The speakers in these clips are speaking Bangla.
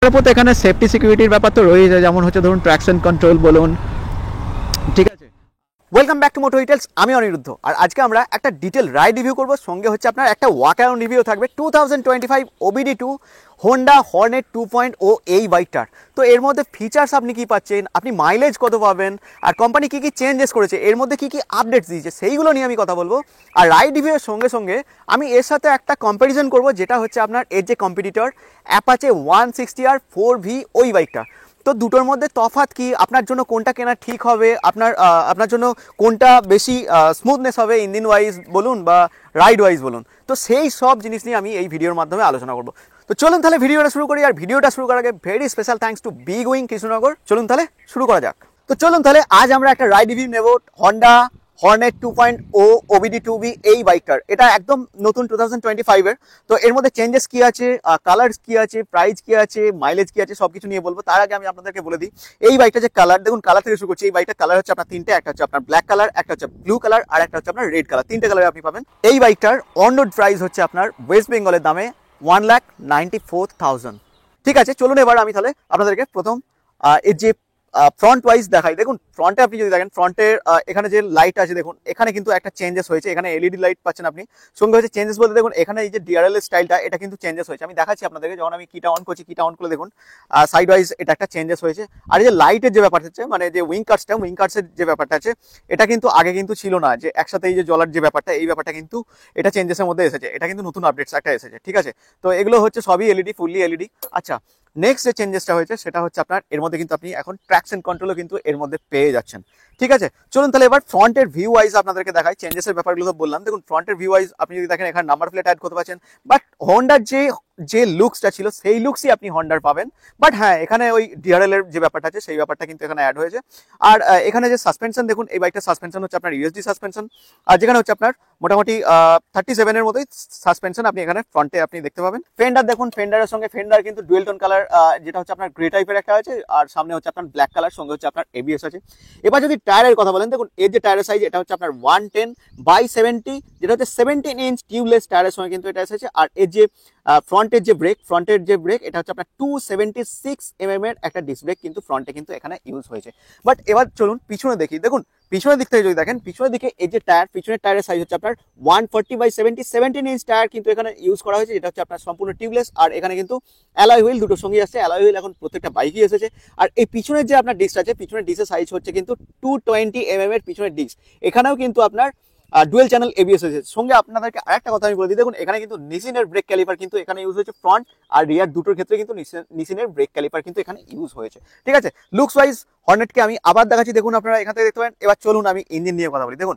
তারপর তো এখানে সেফটি সিকিউরিটির ব্যাপার তো রয়েছে, যেমন হচ্ছে ধরুন ট্র্যাকশন কন্ট্রোল বলুন, ঠিক আছে। Welcome back to Moto Details, আমি অনিরুদ্ধ। আর আজকে আমরা একটা ডিটেল রাইড রিভিউ করবো, সঙ্গে হচ্ছে আপনার একটা ওয়াক অ্যারাউন্ড রিভিউ থাকবে 2025 OBD2 হোন্ডা হর্নেট 2.0 এই বাইকটার। তো এর মধ্যে ফিচার্স আপনি কি পাচ্ছেন, আপনি মাইলেজ কত পাবেন, আর কোম্পানি কী কী চেঞ্জেস করেছে, এর মধ্যে কী কী আপডেটস দিয়েছে, সেইগুলো নিয়ে আমি কথা বলবো। আর রাইড রিভিউয়ের সঙ্গে সঙ্গে আমি এর সাথে একটা কম্প্যারিজন করব, যেটা হচ্ছে আপনার এর যে কম্পিটিটর অ্যাপাচে 160R 4V ওই বাইকটা। তো দুটোর মধ্যে তফাৎ কি, আপনার জন্য কোনটা কেনা ঠিক হবে, আপনার জন্য কোনটা বেশি স্মুথনেস হবে ইঞ্জিন ওয়াইজ বলুন বা রাইড ওয়াইজ বলুন, তো সেই সব জিনিস নিয়ে আমি এই ভিডিওর মাধ্যমে আলোচনা করব। তো চলুন তাহলে ভিডিওটা শুরু করি। আর ভিডিওটা শুরু করার আগে very special thanks to big wing Krishnanagar. চলুন তাহলে শুরু করা যাক। তো চলুন তাহলে আজ আমরা একটা রাইড রিভিউ নেব হন্ডা হর্নেট 2.0 OBD2V এই বাইকটার। এটা একদম নতুন 2025-এর। তো এর মধ্যে চেঞ্জেস কি আছে, কালার্স কি আছে, প্রাইস কি আছে, মাইলেজ কি আছে, সবকিছু নিয়ে বলবো। তার আগে আমি আপনাদেরকে বলে দিই এই বাইকটা যে কালার, দেখুন কালার থেকে শুরু করছি। এই বাইকটার কালার হচ্ছে আপনার তিনটে, একটা হচ্ছে আপনার ব্ল্যাক কালার, একটা হচ্ছে ব্লু কালার, আর একটা হচ্ছে আপনার রেড কালার। তিনটে কালার আপনি পাবেন। এই বাইকটার অন রোড প্রাইস হচ্ছে আপনার ওয়েস্ট বেঙ্গলের দামে 1,94,000। ঠিক আছে, চলুন এবার আমি তাহলে আপনাদেরকে প্রথম এর যে ফ্রন্ট ওয়াইজ দেখাই। দেখুন ফ্রন্টে আপনি যদি দেখেন, ফ্রন্টের এখানে যে লাইট আছে দেখুন, এখানে কিন্তু একটা চেঞ্জেস হয়েছে। এখানে এলইডি লাইট পাচ্ছেন আপনি। সঙ্গে হচ্ছে চেঞ্জেস বলতে দেখুন এখানে এই যে ডিআরএল স্টাইলটা, এটা কিন্তু চেঞ্জেস হয়েছে। আমি দেখাচ্ছি আপনাদেরকে, যখন আমি কিটা অন করছি, কিটা অন করে দেখুন সাইড ওয়াইজ এটা একটা চেঞ্জেস হয়েছে। আর এই যে লাইটের যে ব্যাপারটা হচ্ছে, মানে যে উইং কাটসের যে ব্যাপারটা আছে, এটা কিন্তু আগে কিন্তু ছিল না, যে একসাথে এই যে জ্বলার যে ব্যাপারটা, এই ব্যাপারটা কিন্তু এটা চেঞ্জেসের মধ্যে এসেছে। এটা কিন্তু নতুন আপডেটস একটা এসেছে, ঠিক আছে। তো এগুলো হচ্ছে সবই এলইডি, ফুললি এলইডি। আচ্ছা, নেক্সট যে চেঞ্জেসটা হয়েছে সেটা হচ্ছে আপনার এর মধ্যে কিন্তু আপনি এখন ট্র্যাকশন কন্ট্রোলও কিন্তু এর মধ্যে পেয়ে যাচ্ছেন, ঠিক আছে। চলুন তাহলে এবার ফ্রন্টের ভিউ ওয়াইজ আপনাদেরকে দেখাই। চেঞ্জেসের ব্যাপারগুলো তো বললাম। দেখুন ফ্রন্টের ভিউ ওয়াইজ আপনি যদি দেখেন, এখানে নাম্বার প্লেট অ্যাড করতে পারছেন, বাট হোন্ডার যে লুকসটা ছিল সেই লুকসই আপনি হন্ডার পাবেন। বাট হ্যাঁ, এখানে ওই ডিআরএল এর যে ব্যাপারটা আছে সেই ব্যাপারটা কিন্তু এখানে অ্যাড হয়েছে। আর এখানে যে সাসপেনশন দেখুন, এই বাইকটার সাসপেনশন হচ্ছে আপনার ইউএসডি সাসপেনশন, আর যেখানে হচ্ছে আপনার মোটামুটি 37 এর মতোই সাসপেনশন আপনি এখানে ফ্রন্টে আপনি দেখতে পাবেন। ফেন্ডার দেখুন, ফেন্ডারের সঙ্গে ফেন্ডার কিন্তু ডুয়েল টোন কালার, যেটা হচ্ছে আপনার গ্রে টাইপের একটা আছে, আর সামনে হচ্ছে আপনার ব্ল্যাক কালার, সঙ্গে হচ্ছে আপনার এবিএস আছে। এবার যদি টায়ারের কথা বলেন, দেখুন এর যে টায়ারের সাইজ, এটা হচ্ছে আপনার 110/70, যেটা হচ্ছে 17 ইঞ্চ টিউবলেস টায়ারের সঙ্গে কিন্তু এটা এসেছে। আর এর যে ফ্রন্টের যে ব্রেক, এটা হচ্ছে আপনার 276mm এর একটা ডিস্ক ব্রেক কিন্তু ফ্রন্টে কিন্তু এখানে ইউজ হয়েছে। বাট এবার চলুন পিছনে দেখি। দেখুন পিছনের দিক থেকে যদি দেখেন, পিছনের দিকে এই যে টায়ার, পিছনের টায়ারের সাইজ হচ্ছে আপনার 140/70, 17 ইঞ্চ টায়ার কিন্তু এখানে ইউজ করা হয়েছে, যেটা হচ্ছে আপনার সম্পূর্ণ টিউবলেস। আর এখানে কিন্তু অ্যালয় হুইল দুটোর সঙ্গে আসছে। অ্যালয় হুইল এখন প্রত্যেকটা বাইকই এসেছে। আর এই পিছনের যে আপনার ডিস্ক আছে, পিছনের ডিস্কের সাইজ হচ্ছে কিন্তু 220mm এর পিছনের ডিস্ক। এখানেও কিন্তু আপনার ডুয়েল চ্যানেল এবিএস হয়েছে। সঙ্গে আপনাদেরকে আরেকটা কথা আমি বলে দিই, দেখুন এখানে কিন্তু নিসিনের ব্রেক ক্যালিপার কিন্তু এখানে ইউজ হয়েছে। ফ্রন্ট আর রিয়ার দুটোর ক্ষেত্রে কিন্তু নিসিনের ব্রেক ক্যালিপার কিন্তু এখানে ইউজ হয়েছে, ঠিক আছে। লুকস ওয়াইজ হর্নেটকে আমি আবার দেখাচ্ছি, দেখুন আপনারা এখান থেকে দেখতে পারেন। এবার চলুন আমি ইঞ্জিন নিয়ে কথা বলি। দেখুন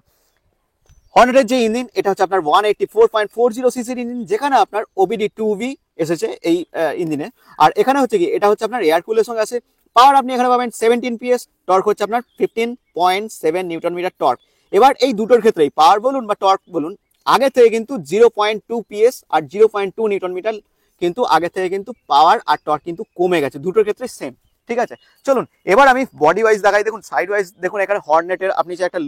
হর্নেটের যে ইঞ্জিন, এটা হচ্ছে আপনার 184.40 সিসির ইঞ্জিন, যেখানে আপনার OBD2V এসেছে এই ইঞ্জিনে। আর এখানে হচ্ছে কি, এটা হচ্ছে আপনার এয়ার কুলের সঙ্গে আছে। পাওয়ার আপনি এখানে পাবেন 17 PS, টর্ক হচ্ছে আপনার 15.7 নিউটন মিটার টর্ক। এবার এই দুটোর ক্ষেত্রেই পাওয়ার বলুন বা টর্ক বলুন, আগে থেকে কিন্তু 0.2 PS আর 0.2 নিউটন মিটার কিন্তু আগে থেকে কিন্তু পাওয়ার আর টর্ক কিন্তু কমে গেছে, দুটোর ক্ষেত্রে সেম, ঠিক আছে। চলুন এবার আমি বডি ওয়াইজ দেখাই। দেখুন সাইড ওয়াইজ দেখুন, এখানে হর্নেটের আপনি যে একটা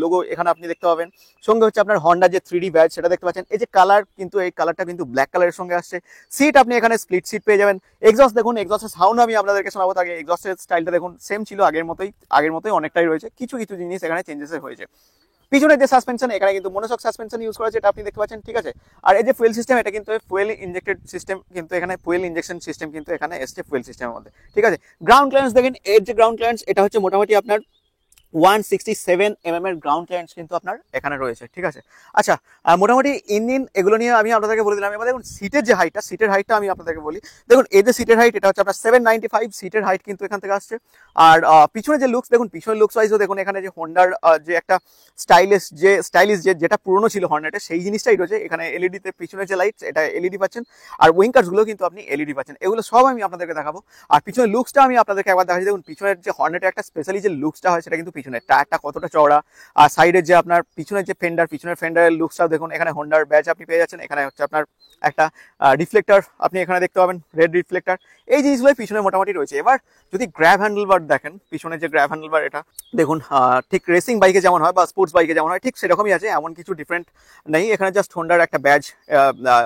লোগো এখানে আপনি দেখতে পাবেন। সঙ্গে হচ্ছে আপনার হন্ডার যে 3D ব্যাজ সেটা দেখতে পাচ্ছেন। এই যে কালার, কিন্তু এই কালারটা কিন্তু ব্ল্যাক কালারের সঙ্গে আসছে। সিট আপনি এখানে স্প্লিট সিট পেয়ে যাবেন। এক্সস্ট দেখুন, এক্সস্টের সাউন্ড আমি আপনাদেরকে শোনাবো। আগে এক্সস্টের স্টাইলটা দেখুন, সেম ছিল আগের মতোই অনেকটাই রয়েছে। কিছু জিনিস এখানে চেঞ্জেস হয়েছে। পিছনের যে সাসপেনশন, এখানে কিন্তু মনোশক সাসপেনশন ইউজ করা আছে, এটা আপনি দেখতে পাচ্ছেন, ঠিক আছে। আর এই যে ফুয়েল সিস্টেম, এটা কিন্তু ফুয়েল ইনজেক্টেড সিস্টেম, কিন্তু এখানে ফুয়েল ইনজেকশন সিস্টেম কিন্তু এখানে এসছে ফুয়েল সিস্টেমের মধ্যে, ঠিক আছে। গ্রাউন্ড ক্লিয়ারেন্স দেখেন, এর যে গ্রাউন্ড ক্লিয়ারেন্স, এটা হচ্ছে মোটামুটি আপনার 167mm এর গ্রাউন্ড ক্লিয়ারেন্স কিন্তু আপনার এখানে রয়েছে, ঠিক আছে। আচ্ছা, মোটামুটি ইঞ্জিন এগুলো নিয়ে আমি আপনাদেরকে বলে দিলাম। এবার দেখুন সিটের হাইটটা আমি আপনাদেরকে বলি। দেখুন এই যে সিটের হাইট, এটা হচ্ছে আপনার 795 সিটের হাইট কিন্তু এখান থেকে আসছে। আর পিছনে যে লুকস দেখুন, পিছনের লুকস ওয়াইজও দেখুন, এখানে যে হোন্ডার যে একটা স্টাইলিশ যেটা পুরনো ছিল হর্নেটে, সেই জিনিসটাই রয়েছে এখানে। এলইডিতে পিছনের যে লাইটস, এটা এলইডি পাচ্ছেন। আর উইঙ্কার্সগুলো কিন্তু আপনি এলইডি পাচ্ছেন। এগুলো সব আমি আপনাদেরকে দেখাবো। আর পিছনের লুকসটা আমি আপনাদেরকে একবার দেখাচ্ছি। দেখুন পিছনের যে হর্নেটের একটা স্পেশালি যে লুকসটা হয়, সেটা কিন্তু পিছনে টায়ারটা কতটা চওড়া, আর সাইডের যে আপনার পিছনের যে পিছনের ফেন্ডারের লুকসটাও দেখুন, এখানে হোন্ডার ব্যাচ আপনি পেয়ে যাচ্ছেন, এখানে হচ্ছে আপনার একটা রিফ্লেক্টর আপনি এখানে দেখতে পাবেন, রেড রিফ্লেক্টর। এই জিনিসগুলোই পিছনে মোটামুটি রয়েছে। এবার যদি গ্র্যাব হ্যান্ডেলবার দেখেন, পিছনে যে গ্র্যাব হ্যান্ডেলবার এটা দেখুন, ঠিক রেসিং বাইকে যেমন হয় বা স্পোর্টস বাইকে যেমন হয় ঠিক সেরকমই আছে, এমন কিছু ডিফারেন্ট নেই। এখানে জাস্ট হোন্ডার একটা ব্যাজ,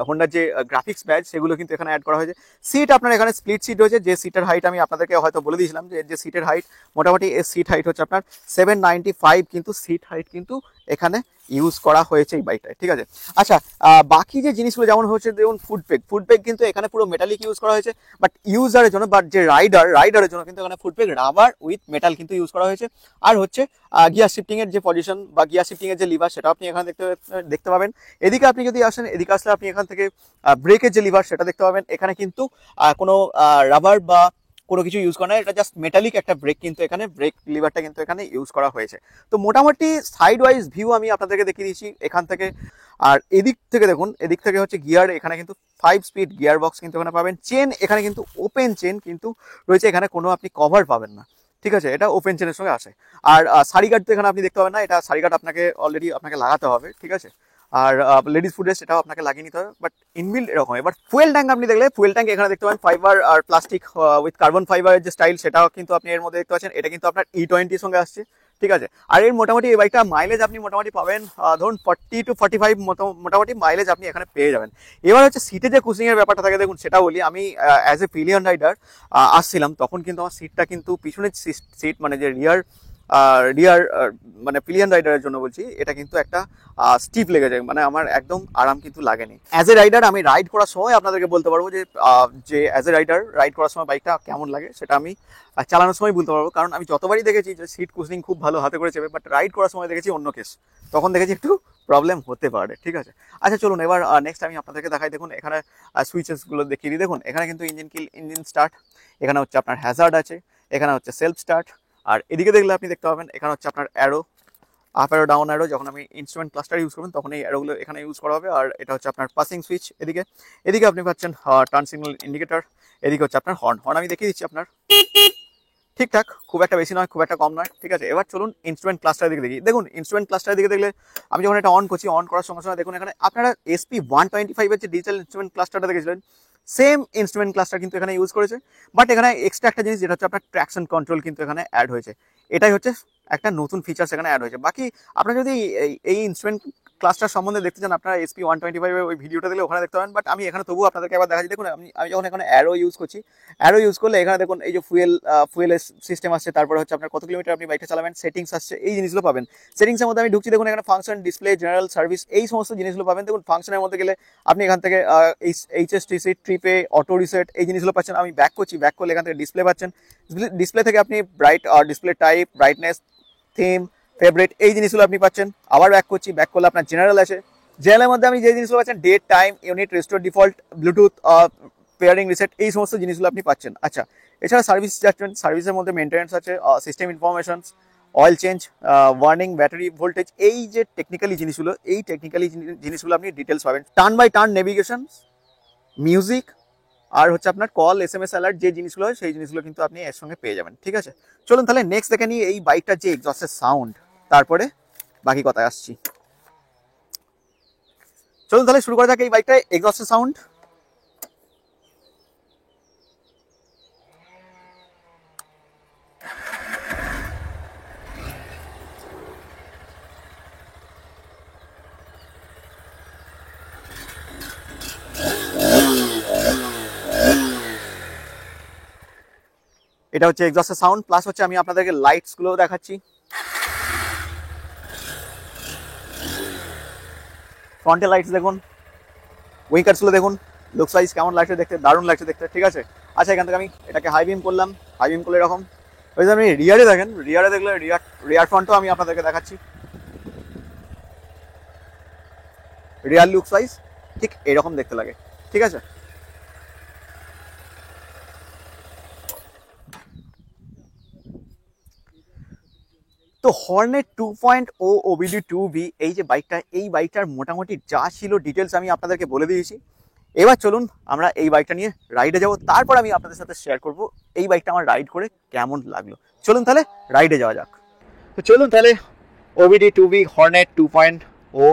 হোন্ডার যে গ্রাফিক্স ব্যাজ সেগুলো কিন্তু এখানে অ্যাড করা হয়েছে। সিট আপনার এখানে স্প্লিট সিট রয়েছে, যে সিটের হাইট আমি আপনাদেরকে হয়তো বলে দিয়েছিলাম যে সিটের হাইট মোটামুটি এর সিট হাইট হচ্ছে আপনার 795, কিন্তু সিট হাইট কিন্তু এখানে ইউজ করা হয়েছে এই বাইকটায়, ঠিক আছে। আচ্ছা, বাকি যে জিনিসগুলো যেমন হচ্ছে দেখুন ফুড পেগ কিন্তু এখানে পুরো মেটালিক ইউজ করা হয়েছে, বাট ইউজারের জন্য, বাট যে রাইডারের জন্য কিন্তু এখানে food peg rubber with metal কিন্তু ইউজ করা হয়েছে। আর হচ্ছে গিয়ার শিফটিং এর যে পজিশন বা গিয়ার শিফটিং এর যে লিভার সেটা আপনি এখানে দেখতে পাবেন। এদিকে আপনি যদি আসেন, এদিকে আসলে আপনি এখান থেকে ব্রেকের যে লিভার সেটা দেখতে পাবেন। এখানে কিন্তু কোনো রাবার বা কোনো কিছু ইউজ করা না, এটা জাস্ট মেটালিক একটা ব্রেক, কিন্তু এখানে ব্রেক লিভারটা কিন্তু এখানে ইউজ করা হয়েছে। তো মোটামুটি সাইড ওয়াইজ ভিউ আমি আপনাদেরকে দেখিয়ে দিয়েছি এখান থেকে। আর এদিক থেকে দেখুন, এদিক থেকে হচ্ছে গিয়ার, এখানে কিন্তু 5 স্পিড গিয়ার বক্স কিন্তু এখানে পাবেন। চেন এখানে কিন্তু ওপেন চেন কিন্তু রয়েছে, এখানে কোনো আপনি কভার পাবেন না, ঠিক আছে, এটা ওপেন চেনের সঙ্গে আসে। আর সারি গার্ড তো এখানে আপনি দেখতে পাবেন না, এটা সারি গার্ড আপনাকে অলরেডি আপনাকে লাগাতে হবে, ঠিক আছে। আর লেডিস ফুডের সেটাও আপনাকে লাগিয়ে নিতে হবে, বাট ইনবিল্ড এরকম। এবার ফুয়েল ট্যাঙ্ক আপনি দেখলে, ফুয়েল ট্যাঙ্ক এখানে দেখতে পাবেন ফাইবার আর প্লাস্টিক উইথ কার্বন ফাইবারের যে স্টাইল সেটাও কিন্তু আপনি এর মধ্যে দেখতে পাচ্ছেন। এটা কিন্তু আপনার E20 সঙ্গে আসছে, ঠিক আছে। আর এর মোটামুটি এই বাইকটা মাইলেজ আপনি মোটামুটি পাবেন ধরুন 40 to 45 মোটামুটি মাইলেজ আপনি এখানে পেয়ে যাবেন। এবার হচ্ছে সিটে যে কুশিং এর ব্যাপারটা থাকে দেখুন, সেটা বলি। আমি অ্যাজ এ পিলিয়ন রাইডার আসছিলাম, তখন কিন্তু আমার সিটটা কিন্তু পিছনের সিট মানে যে রিয়ার মানে পিলিয়ন রাইডারের জন্য বলছি, এটা কিন্তু একটা স্টিফ লেগে যায়, মানে আমার একদম আরাম কিন্তু লাগেনি। অ্যাজ এ রাইডার আমি রাইড করার সময় আপনাদেরকে বলতে পারবো যে অ্যাজ এ রাইডার রাইড করার সময় বাইকটা কেমন লাগে সেটা আমি চালানোর সময় বলতে পারবো। কারণ আমি যতবারই দেখেছি যে সিট কুশনিং খুব ভালো হাতে করে চেপে, বাট রাইড করার সময় দেখেছি অন্য কেস, তখন দেখেছি একটু প্রবলেম হতে পারে, ঠিক আছে। আচ্ছা চলুন এবার নেক্সট আমি আপনাদেরকে দেখাই। দেখুন এখানে সুইচেসগুলো দেখিয়ে দিই। দেখুন এখানে কিন্তু ইঞ্জিন কিল, ইঞ্জিন স্টার্ট, এখানে হচ্ছে আপনার হ্যাজার্ড আছে, এখানে হচ্ছে সেলফ স্টার্ট। আর এদিকে দেখলে আপনি দেখতে পাবেন এখানে হচ্ছে আপনার arrow, up arrow, down arrow. যখন আমি ইনস্ট্রুমেন্ট ক্লাস্টার ইউজ করবেন তখন এই অ্যারোগুলো এখানে ইউজ করা হবে। আর এটা হচ্ছে আপনার পাসিং সুইচ। এদিকে আপনি পাচ্ছেন টার্ন সিগন্যাল ইন্ডিকেটর। এদিকে হচ্ছে আপনার হর্ন আমি দেখিয়ে দিচ্ছি আপনার, ঠিকঠাক, খুব একটা বেশি নয়, খুব একটা কম নয়, ঠিক আছে। এবার চলুন ইনস্ট্রুমেন্ট ক্লাস্টারের দিকে দেখি। দেখুন ইনস্ট্রুমেন্ট ক্লাস্টারের দিকে দেখলে, আমি যখন এটা অন করছি, অন করার সঙ্গে সঙ্গে দেখুন এখানে আপনারা SP125 এর যে ডিজিটাল ইনস্ট্রুমেন্ট ক্লাস্টারটা দেখেছিলেন, সেম ইনস্ট্রুমেন্ট ক্লাস্টার কিন্তু এখানে ইউজ করেছে। বাট এখানে এক্সট্রা একটা জিনিস যেটা হচ্ছে আপনার ট্র্যাকশন কন্ট্রোল কিন্তু এখানে অ্যাড হয়েছে। এটাই হচ্ছে একটা নতুন ফিচার্স এখানে অ্যাড হয়েছে। বাকি আপনারা যদি এই ইনস্ট্রুমেন্ট ক্লাস্টার সম্বন্ধে দেখতে চান, আপনারা SP125 ওই ভিডিওটা দিলে ওখানে দেখতে পাবেন। বাট আমি এখানে তবুও আপনাদেরকে একবার দেখাচ্ছি। দেখুন আমি যখন এখানে অ্যারো ইউজ করছি, অ্যারো ইউজ করলে এখানে দেখুন এই যে ফুয়েলের সিস্টেম আসছে, তারপরে হচ্ছে আপনার কত কিলোমিটার আপনি বাইকটা চালাবেন, সেটিংস আসছে, এই জিনিসগুলো পাবেন। সেটিংসের মধ্যে আমি ঢুকছি, দেখুন এখানে ফাংশন, ডিসপ্লে, জেনারেল সার্ভিস, এই সমস্ত জিনিসগুলো পাবেন। দেখুন ফাংশনের মধ্যে গেলে আপনি এখান থেকে HSTC, ট্রিপে, অটো রিসেট, এই জিনিসগুলো পাচ্ছেন। আমি ব্যাক করছি, ব্যাক করলে এখান থেকে ডিসপ্লে পাচ্ছেন। ডিসপ্লে থেকে আপনি bright display type, brightness, theme, favourite, এই জিনিসগুলো আপনি পাচ্ছেন। আবার ব্যাক করছি, ব্যাক করলে আপনার জেনারেল আছে। জেনারেলের মধ্যে আমি যে জিনিসগুলো পাচ্ছেন, date, time, unit, restore default, Bluetooth, pairing reset, এই সমস্ত জিনিসগুলো আপনি পাচ্ছেন। আচ্ছা, এছাড়া সার্ভিস যাচ্ছেন, সার্ভিসের মধ্যে মেনটেন্যান্স আছে, system informations, oil change, warning, battery voltage, এই যে টেকনিক্যালি জিনিসগুলো, এই টেকনিক্যালি জিনিসগুলো আপনি ডিটেলস পাবেন। Turn by turn navigation, music, আর হচ্ছে আপনার কল, SMS অ্যালার্ট, যে জিনিসগুলো হয় সেই জিনিসগুলো কিন্তু আপনি এর সঙ্গে পেয়ে যাবেন, ঠিক আছে। চলুন তাহলে নেক্সট দেখে নিই এই বাইকটার যে এক্সস্টের সাউন্ড, তারপরে বাকি কথায় আসছি। চলুন তাহলে শুরু করা যাক এই বাইকটায় এক্সস্টের সাউন্ড। এটা হচ্ছে এক্সস্টের সাউন্ড, প্লাস হচ্ছে আমি আপনাদেরকে লাইটস গুলো দেখাচ্ছি। ফ্রন্টে লাইটস দেখুন, উইঙ্কার্স গুলো দেখুন, লুকস ওয়াইজ কেমন লাগছে দেখতে, দারুণ লাগছে দেখতে, ঠিক আছে। আচ্ছা, এখান থেকে আমি এটাকে হাই বিম করলাম, হাই বিম করলে এরকম। ওই যে আপনি রিয়ারে দেখেন, রিয়ারে দেখলে রিয়ার ফ্রন্টও আমি আপনাদেরকে দেখাচ্ছি। রিয়ার লুকস ওয়াইজ ঠিক এরকম দেখতে লাগে, ঠিক আছে। তো হর্নেট 2.0 OBD2V এই যে বাইকটা, এই বাইকটার মোটামুটি যা ছিল ডিটেলস আমি আপনাদেরকে বলে দিয়েছি। এবার চলুন আমরা এই বাইকটা নিয়ে রাইডে যাব, তারপর আমি আপনাদের সাথে শেয়ার করব এই বাইকটা আমার রাইড করে কেমন লাগলো। চলুন তাহলে রাইডে যাওয়া যাক। তো চলুন তাহলে ওবিডি 2B হর্নেট 2.0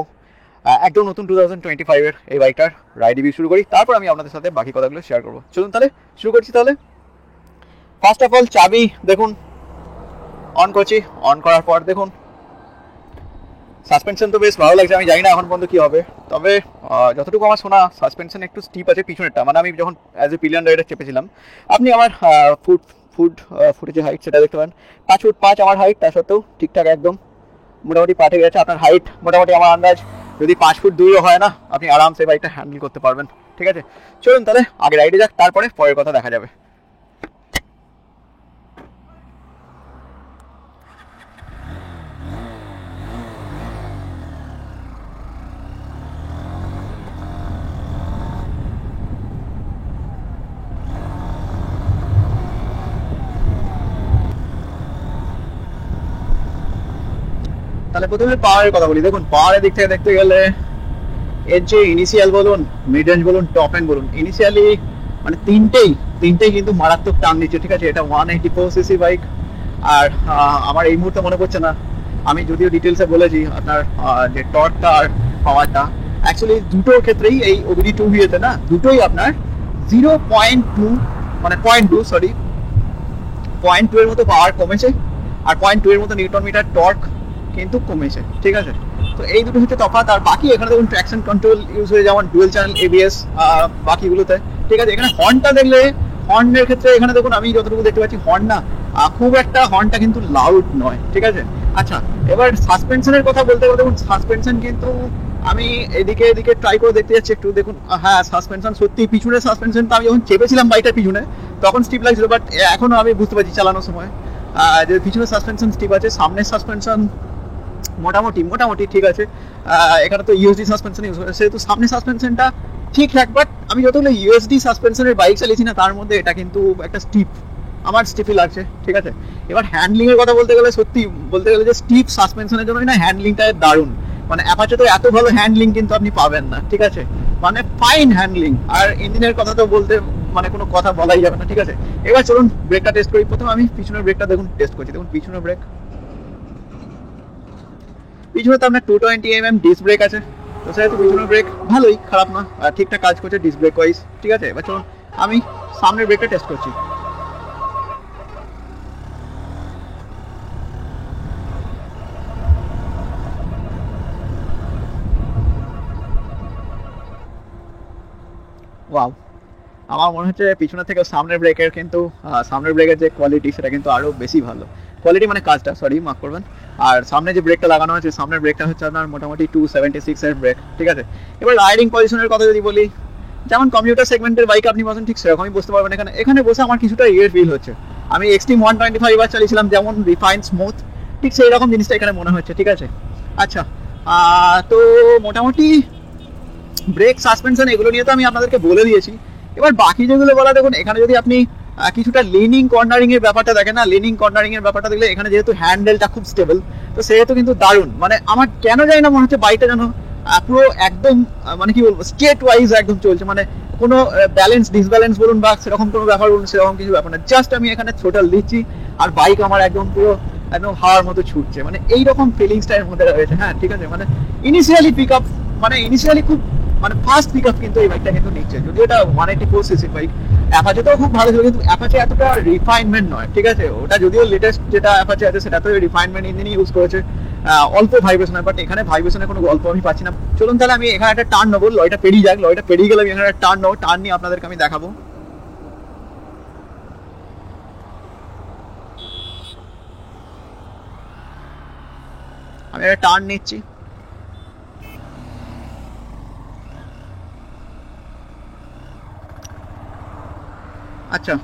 একদম নতুন 2025-এর এই বাইকটার রাইড রিভিউ শুরু করি, তারপর আমি আপনাদের সাথে বাকি কথাগুলো শেয়ার করবো। চলুন তাহলে শুরু করছি। তাহলে ফার্স্ট অফ অল চাবি দেখুন অন করছি, অন করার পর দেখুন সাসপেনশন তো বেশ ভালো লাগছে। আমি জানি না এখন পর্যন্ত কী হবে, তবে যতটুকু আমার শোনা সাসপেনশন একটু স্টিপ আছে পিছনেরটা, মানে আমি যখন অ্যাজ এ পিলিয়ন রাইডার চেপেছিলাম, আপনি আমার ফুটের যে হাইট সেটা দেখতে পারেন, 5 ফুট 5 আমার হাইট, তা সত্ত্বেও ঠিকঠাক একদম মোটামুটি পাঠে গেছে। আপনার হাইট মোটামুটি আমার আন্দাজ যদি 5 ফুট 2ও হয় না, আপনি আরামসে বাইকটা হ্যান্ডেল করতে পারবেন। ঠিক আছে, চলুন তাহলে আগে রাইডে যাক, তারপরে পরের কথা দেখা যাবে। তাহলে প্রথমে পাওয়ারের কথা বলি। দেখুন পাওয়ারের দিক থেকে দেখতে গেলে এর যে ইনিশিয়াল বলুন, মিড রেঞ্জ বলুন, টপ এন্ড বলুন, ইনিশিয়ালি মানে তিনটেই কিন্তু মারাত্মক টান দিচ্ছে। ঠিক আছে, এটা 184cc বাইক। আর আমার এই মুহূর্তে মনে পড়ছে না, আমি যদিও ডিটেলসে বলেছি আপনার যে টর্কটা আর পাওয়ারটা, অ্যাকচুয়ালি দুটোর ক্ষেত্রেই এই ওবিডি 2B তে না, দুটোই আপনার 0.2 মানে 0.2 এর মতো পাওয়ার কমেছে, আর 0.2 এর মতো নিউটন মিটার টর্ক কিন্তু কমেছে। ঠিক আছে, তো এই দুটো হচ্ছে তফাৎ। আর বাকি এখানে দেখুন ট্র্যাকশন কন্ট্রোল ইউজ হয়ে, যেমন ডুয়েল চ্যানেল ABS বাকিগুলোতে। ঠিক আছে, এখানে হর্নটা দেখলে, হর্নের ক্ষেত্রে এখানে দেখুন আমি যতটুকু দেখতে পাচ্ছি হর্ন না খুব একটা, হর্নটা কিন্তু লাউড নয়। ঠিক আছে, আচ্ছা এবার সাসপেনশনের কথা বলতে গেলে দেখুন সাসপেনশন কিন্তু আমি এদিকে ট্রাই করে দেখতে যাচ্ছি একটু। দেখুন হ্যাঁ সাসপেনশন সত্যি, পিছনের সাসপেনশনটা আমি যখন চেপেছিলাম বাইকটার পিছনে তখন স্টিপ লাগছিল, বাট এখনো আমি বুঝতে পারছি চালানোর সময় যে পিছনের সাসপেনশন স্টিপ আছে, সামনের সাসপেনশন মোটামুটি ঠিক আছে। এখানে তো ইউএসডি সাসপেনশন ইউজ করে, সেহেতু সামনের সাসপেনশনটা ঠিকঠাক। বাট আমি যতগুলো ইউএসডি সাসপেনশনের বাইক চালিয়েছি না, তার মধ্যে এটা কিন্তু একটা স্টিপ, আমার স্টিপই লাগছে। ঠিক আছে, এবার হ্যান্ডলিং এর কথা বলতে গেলে, সত্যি বলতে গেলে যে স্টিপ সাসপেনশনের জন্য না হ্যান্ডলিংটা দারুণ। মানে অ্যাপাচে তো এত ভালো হ্যান্ডলিং কিন্তু আপনি পাবেন না। ঠিক আছে, মানে ফাইন হ্যান্ডলিং। আর ইঞ্জিনের কথা তো বলতে মানে কোনো কথা বলাই যাবে না। ঠিক আছে, এবার চলুন ব্রেকটা টেস্ট করি। প্রথমে আমি পিছনের ব্রেকটা দেখুন টেস্ট করছি। দেখুন পিছনের ব্রেক, পিছনে তো আপনার 220 mm ডিস্ক ব্রেক আছে, তো সেহেতু পিছনের ব্রেক ভালোই, খারাপ না, আর ঠিকঠাক কাজ করছে ডিস্ক ব্রেক ওয়াইজ। ঠিক আছে, এবার চলুন আমি সামনের ব্রেকটা টেস্ট করছি। ওয়াও, আমার মনে হচ্ছে পিছনের থেকে সামনের ব্রেকের কিন্তু সামনের ব্রেকের যে কোয়ালিটি সেটা কিন্তু আরও বেশি ভালো। কোয়ালিটি মানে কাজটা, সরি মাফ করবেন। আর সামনে যে ব্রেকটা লাগানো হয়েছে, সামনের ব্রেকটা হচ্ছে আপনার মোটামুটি 276 এর ব্রেক। ঠিক আছে, এবার রাইডিং পজিশনের কথা যদি বলি, যেমন কমিউটার সেগমেন্টের বাইক আপনি বসেন ঠিক সেরকমই বসতে পারবেন। এখানে বসে আমার কিছুটা ইয়ে ফিল হচ্ছে। আমি এক্সট্রিম 125 বার চালিয়েছিলাম, যেমন রিফাইন স্মুথ, ঠিক সেই রকম জিনিসটা এখানে মনে হচ্ছে। ঠিক আছে, আচ্ছা তো মোটামুটি ব্রেক সাসপেনশন এগুলো নিয়ে তো আমি আপনাদেরকে বলে দিয়েছি। এবার বাকি যেগুলো বলা, দেখুন এখানে যদি আপনি কিছুটা লিনিং কর্নারিং এর ব্যাপারটা দেখেন না, লিনিং কর্নারিং এর ব্যাপারটা দেখলে এখানে যেহেতু হ্যান্ডেলটা খুব স্টেবল, তো সেহেতু কিন্তু দারুণ। মানে আমার কেন জানি না মনে হচ্ছে বাইকটা যেন পুরো একদম মানে কি বলবো স্টেট ওয়াইজ একদম চলছে। মানে কোনো ব্যালেন্স ডিসব্যালেন্স বলুন বা সেরকম কোনো ব্যাপার বলুন, সেরকম কিছু ব্যাপার না। জাস্ট আমি এখানে থ্রোটল দিচ্ছি আর বাইক আমার একদম পুরো একদম হাওয়ার মতো ছুটছে। মানে এইরকম ফিলিংসটা এর মধ্যে রয়েছে। হ্যাঁ ঠিক আছে, মানে ইনিশিয়ালি পিক আপ, মানে ইনিশিয়ালি খুব মানে ফাস্ট পিক আপ কিন্তু এই বাইকটা কিন্তু নিচ্ছে। যদি এটা 184cc বাইক, অ্যাপাচেটাও খুব ভালো ছিল, কিন্তু অ্যাপাচে এতটা রিফাইনমেন্ট নয়। ঠিক আছে, ওটা যদিও লেটেস্ট যেটা অ্যাপাচে আছে সেটা তো রিফাইনমেন্ট ইঞ্জিনই ইউজ করেছে, অল্প ভাইব্রেশন হয়, বাট এখানে ভাইব্রেশনের কোনো গল্প আমি পাচ্ছি না। চলুন তাহলে আমি এখানে একটা টার্ন নেবো, লয়টা পেরিয়ে যাক, লয়টা পেরিয়ে গেলে আমি এখানে একটা টার্ন নেবো, টার্ন নিয়ে আপনাদেরকে আমি দেখাবো। আমি একটা টার্ন নিচ্ছি। আচ্ছা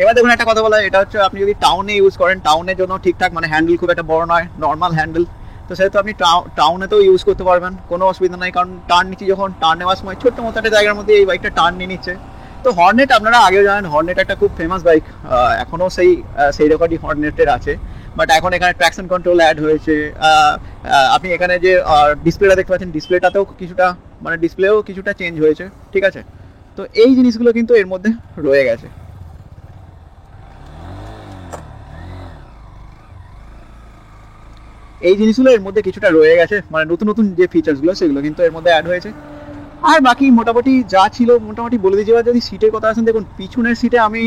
এবার দেখুন একটা কথা বলা, এটা হচ্ছে আপনি যদি টাউনে ইউজ করেন, টাউনের জন্য ঠিকঠাক, মানে হ্যান্ডেল খুব একটা বড় নয়, নর্মাল হ্যান্ডেল, তো সেহেতু আপনি টাউনেতেও ইউজ করতে পারবেন, কোনো অসুবিধা নাই। কারণ টার্ন নিচ্ছি যখন, টার্ন নেওয়ার সময় ছোট্ট মতো একটা জায়গার মধ্যে এই বাইকটা টার্ন নিয়ে নিচ্ছে। তো হর্নেট আপনারা আগেও জানেন, হর্নেট একটা খুব ফেমাস বাইক, এখনও সেই রেকর্ডই হর্নেটের আছে, বাট এখন এখানে ট্র্যাকশন কন্ট্রোল অ্যাড হয়েছে। আপনি এখানে যে ডিসপ্লেটা দেখতে পাচ্ছেন, ডিসপ্লেটাতেও কিছুটা, মানে ডিসপ্লেও কিছুটা চেঞ্জ হয়েছে। ঠিক আছে, তো এই জিনিসগুলো কিন্তু এর মধ্যে রয়ে গেছে। এই জিনিসগুলো এর মধ্যে কিছুটা রয়ে গেছে, মানে নতুন নতুন যে ফিচার্সগুলো সেগুলো কিন্তু এর মধ্যে অ্যাড হয়েছে। আর বাকি মোটামুটি যা ছিল মোটামুটি বলে দিয়েছি। এবার যদি সিটের কথা আসেন, দেখুন পিছনের সিটে আমি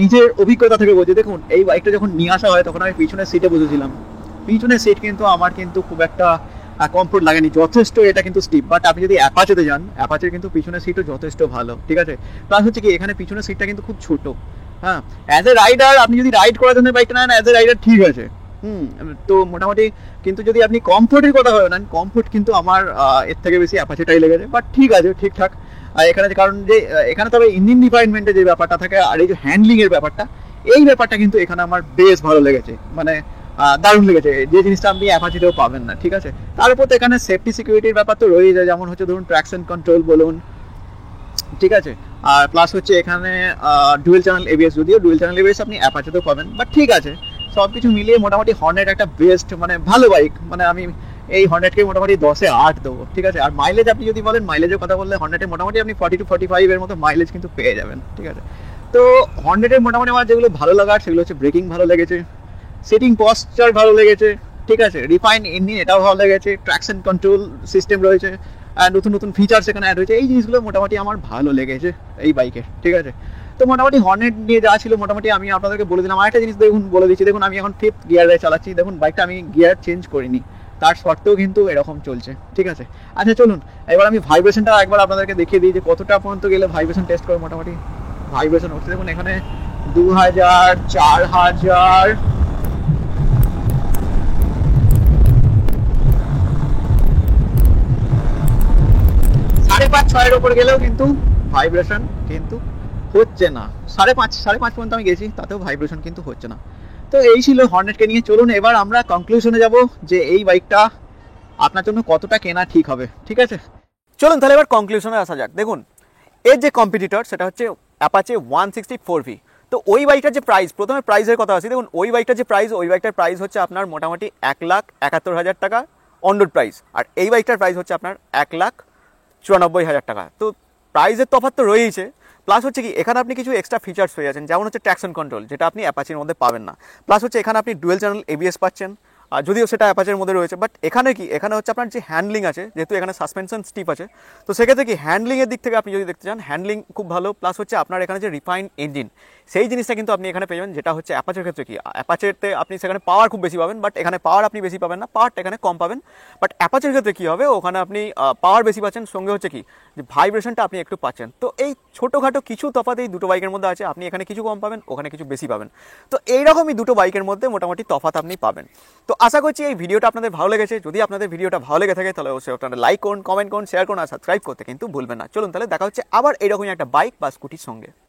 নিজের অভিজ্ঞতা থেকে বলছি, দেখুন এই বাইকটা যখন নিয়ে আসা হয় তখন আমি পিছনের সিটে বসেছিলাম। পিছনের সিট কিন্তু আমার কিন্তু খুব একটা কমফোর্ট লাগেনি, যথেষ্ট এটা কিন্তু স্টিপ। বাট আপনি যদি অ্যাপাচেতে যান, অ্যাপাচের কিন্তু পিছনের সিটও যথেষ্ট ভালো, ঠিক আছে। প্লাস হচ্ছে কি এখানে পিছনের সিটটা কিন্তু খুব ছোট। হ্যাঁ, অ্যাজ এ রাইডার আপনি যদি রাইড করার জন্য বাইকটা নেন, অ্যাজ এ রাইডার ঠিক আছে। তো মোটামুটি কিন্তু যদি আপনি কমফোর্টের কথা ভাবেন, কমফোর্ট কিন্তু আমার এর থেকে বেশি অ্যাপাচেটাই লেগেছে। বাট ঠিক আছে, ঠিকঠাক। আর এখানে কারণ যে এখানে তবে ইঞ্জিন রিফাইনমেন্টের যে ব্যাপারটা থাকে আর এই যে হ্যান্ডলিং এর ব্যাপারটা, এই ব্যাপারটা কিন্তু এখানে আমার বেশ ভালো লেগেছে, মানে দারুণ লেগেছে, যে জিনিসটা আপনি অ্যাপাচিতেও পাবেন না, ঠিক আছে। তার উপর তো এখানে সেফটি সিকিউরিটির ব্যাপার তো রয়েই যায়, যেমন হচ্ছে ধরুন ট্র্যাকশন কন্ট্রোল বলুন, ঠিক আছে। আর প্লাস হচ্ছে এখানে ডুয়েল চ্যানেল এবিএস, যদিও ডুয়েল চ্যানেল এবিএস আপনি অ্যাপাচেতেও পাবেন, বাট ঠিক আছে। সব কিছু মিলিয়ে মোটামুটি হর্নেট একটা বেস্ট, মানে ভালো বাইক। মানে আমি এই হর্নেটকে মোটামুটি 10-এ 8 দেবো, ঠিক আছে। আর মাইলেজ আপনি যদি বলেন, মাইলেজের কথা বললে হর্নেটে মোটামুটি আপনি 40 to 45 এর মতো মাইলেজ কিন্তু পেয়ে যাবেন, ঠিক আছে। তো হর্নেটের মোটামুটি আমার যেগুলো ভালো লাগার সেগুলো হচ্ছে ব্রেকিং ভালো লেগেছে, সিটিং পশ্চার ভালো লেগেছে, ঠিক আছে। রিফাইন ইঞ্জিন এটাও ভালো লেগেছে, ট্র্যাকশন কন্ট্রোল সিস্টেম রয়েছে, আর নতুন নতুন ফিচার্স এখানে অ্যাড হয়েছে। এই জিনিসগুলো মোটামুটি আমার ভালো লেগেছে এই বাইকে, ঠিক আছে। তো মোটামুটি হর্নেট নিয়ে যা ছিল মোটামুটি আমি আপনাদেরকে বলে দিলাম। আরেকটা জিনিস দেখুন বলে দিচ্ছি, দেখুন আমি এখন 5th গিয়ারে চালাচ্ছি, দেখুন বাইকটা আমি গিয়ার চেঞ্জ করিনি, তার সত্ত্বেও কিন্তু এরকম চলছে, ঠিক আছে। আচ্ছা চলুন এবার আমি ভাইব্রেশনটা একবার আপনাদেরকে দেখিয়ে দিই যে কতটা পর্যন্ত গেলে ভাইব্রেশন টেস্ট করে মোটামুটি ভাইব্রেশন হচ্ছে। দেখুন এখানে 2000, 4000, 5.5-6 উপর গেলেও কিন্তু ভাইব্রেশন কিন্তু হচ্ছে না। 5.5 পর্যন্ত আমি গেছি, তাতেও ভাইব্রেশন কিন্তু হচ্ছে না। তো এই ছিল হর্নেটকে নিয়ে। চলুন এবার আমরা কনক্লুশনে যাব যে এই বাইকটা আপনার জন্য কতটা কেনা ঠিক হবে, ঠিক আছে। চলুন তাহলে এবার কনক্লুশনে আসা যাক। দেখুন এর যে কম্পিটিটর সেটা হচ্ছে অ্যাপাচে 164V। তো ওই বাইকটার যে প্রাইস, প্রথমে প্রাইসের কথা আসি। দেখুন ওই বাইকটার যে প্রাইস, ওই বাইকটার প্রাইস হচ্ছে আপনার মোটামুটি 1,71,000 টাকা অন রোড প্রাইস, আর এই বাইকটার প্রাইস হচ্ছে আপনার 1,94,000 টাকা। তো প্রাইসের তফাৎ তো রয়েইছে। প্লাস হচ্ছে কি এখানে আপনি কিছু এক্সট্রা ফিচার্স পেয়ে যাচ্ছেন, যেমন হচ্ছে ট্র্যাকশন কন্ট্রোল, যেটা আপনি অ্যাপাচির মধ্যে পাবেন না। প্লাস হচ্ছে এখানে আপনি ডুয়েল চ্যানেল এবিএস পাচ্ছেন, আর যদিও সেটা অ্যাপাচের মধ্যে রয়েছে। বাট এখানে কি, এখানে হচ্ছে আপনার যে হ্যান্ডলিং আছে, যেহেতু এখানে সাসপেনশন স্টিপ আছে, তো সেক্ষেত্রে কি হ্যান্ডলিংয়ের দিক থেকে আপনি যদি দেখতে চান, হ্যান্ডলিং খুব ভালো। প্লাস হচ্ছে আপনার এখানে যে রিফাইন ইঞ্জিন, সেই জিনিসটা কিন্তু আপনি এখানে পেয়ে যাবেন, যেটা হচ্ছে অ্যাপাচের ক্ষেত্রে কি, অ্যাপাচেতে আপনি সেখানে পাওয়ার খুব বেশি পাবেন, বাট এখানে পাওয়ার আপনি বেশি পাবেন না, পাওয়ারটা এখানে কম পাবেন। বাট অ্যাপাচের ক্ষেত্রে কী হবে, ওখানে আপনি পাওয়ার বেশি পাচ্ছেন, সঙ্গে হচ্ছে কি যে ভাইব্রেশনটা আপনি একটু পাচ্ছেন। তো এই ছোটোখাটো কিছু তফাৎ এই দুটো বাইকের মধ্যে আছে, আপনি এখানে কিছু কম পাবেন, ওখানে কিছু বেশি পাবেন। তো এইরকমই দুটো বাইকের মধ্যে মোটামুটি তফাৎ আপনি পাবেন। তো আশা করছি এই ভিডিওটা আপনাদের ভালো লেগেছে। যদি আপনাদের ভিডিওটা ভালো লেগে থাকে তাহলে অবশ্যই আপনারা লাইক করুন, কমেন্ট করুন, শেয়ার করুন, আর সাবস্ক্রাইব করতে কিন্তু ভুলবেন না। চলুন তাহলে দেখা হচ্ছে আবার এইরকমই একটা বাইক বা স্কুটির সঙ্গে।